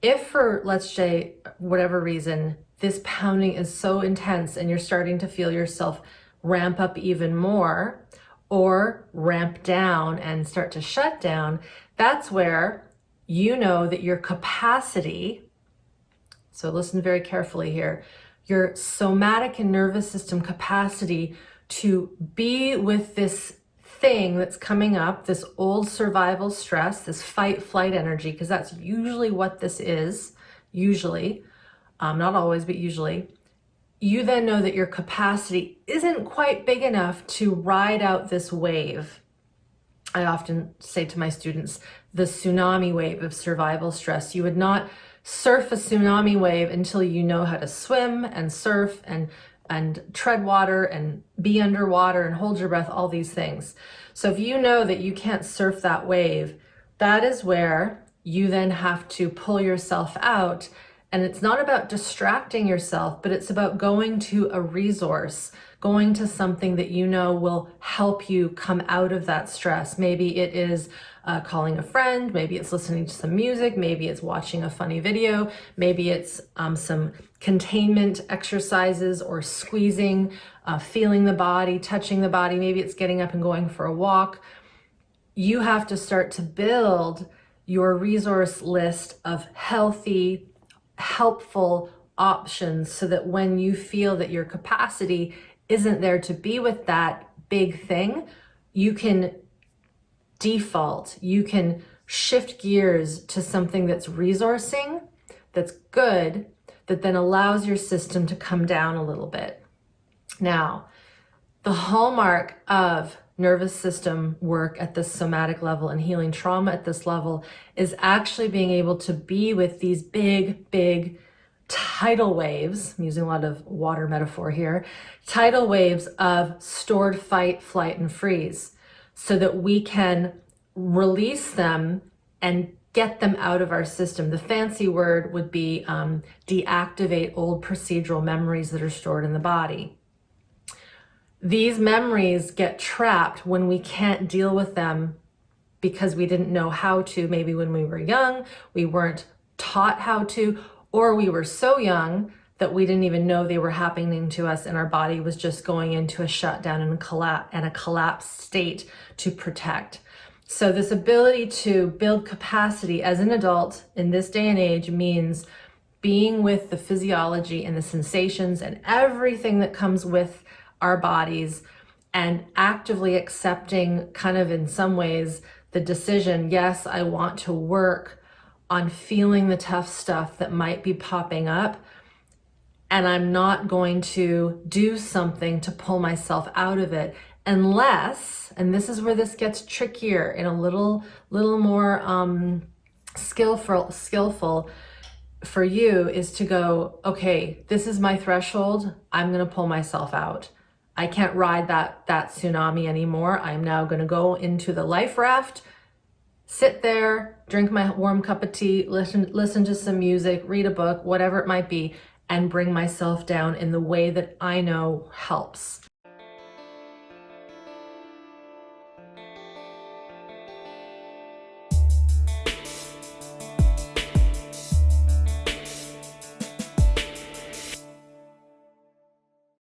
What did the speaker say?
If for, let's say, whatever reason, this pounding is so intense and you're starting to feel yourself ramp up even more or ramp down and start to shut down, that's where you know that your capacity, so listen very carefully here, your somatic and nervous system capacity to be with this thing that's coming up, this old survival stress, this fight flight energy, because that's usually what this is, usually, not always, but usually, you then know that your capacity isn't quite big enough to ride out this wave. I often say to my students, the tsunami wave of survival stress. You would not surf a tsunami wave until you know how to swim and surf and tread water and be underwater and hold your breath, all these things. So if you know that you can't surf that wave, that is where you then have to pull yourself out. And it's not about distracting yourself, but it's about going to a resource, going to something that you know will help you come out of that stress. Maybe it is calling a friend, maybe it's listening to some music, maybe it's watching a funny video, maybe it's some containment exercises or squeezing, feeling the body, touching the body, maybe it's getting up and going for a walk. You have to start to build your resource list of healthy, helpful options so that when you feel that your capacity isn't there to be with that big thing, you can default, you can shift gears to something that's resourcing, that's good, that then allows your system to come down a little bit. Now, the hallmark of nervous system work at this somatic level and healing trauma at this level is actually being able to be with these big tidal waves. I'm using a lot of water metaphor here, tidal waves of stored fight, flight, and freeze, so that we can release them and get them out of our system. The fancy word would be deactivate old procedural memories that are stored in the body. These memories get trapped when we can't deal with them because we didn't know how to. Maybe when we were young, we weren't taught how to, or we were so young that we didn't even know they were happening to us and our body was just going into a shutdown and a collapsed state to protect. So this ability to build capacity as an adult in this day and age means being with the physiology and the sensations and everything that comes with our bodies and actively accepting, kind of in some ways, the decision, yes, I want to work on feeling the tough stuff that might be popping up, and I'm not going to do something to pull myself out of it unless, and this is where this gets trickier and a little more skillful for you, is to go, okay, this is my threshold, I'm gonna pull myself out. I can't ride that tsunami anymore. I'm now gonna go into the life raft, sit there, drink my warm cup of tea, listen to some music, read a book, whatever it might be, and bring myself down in the way that I know helps.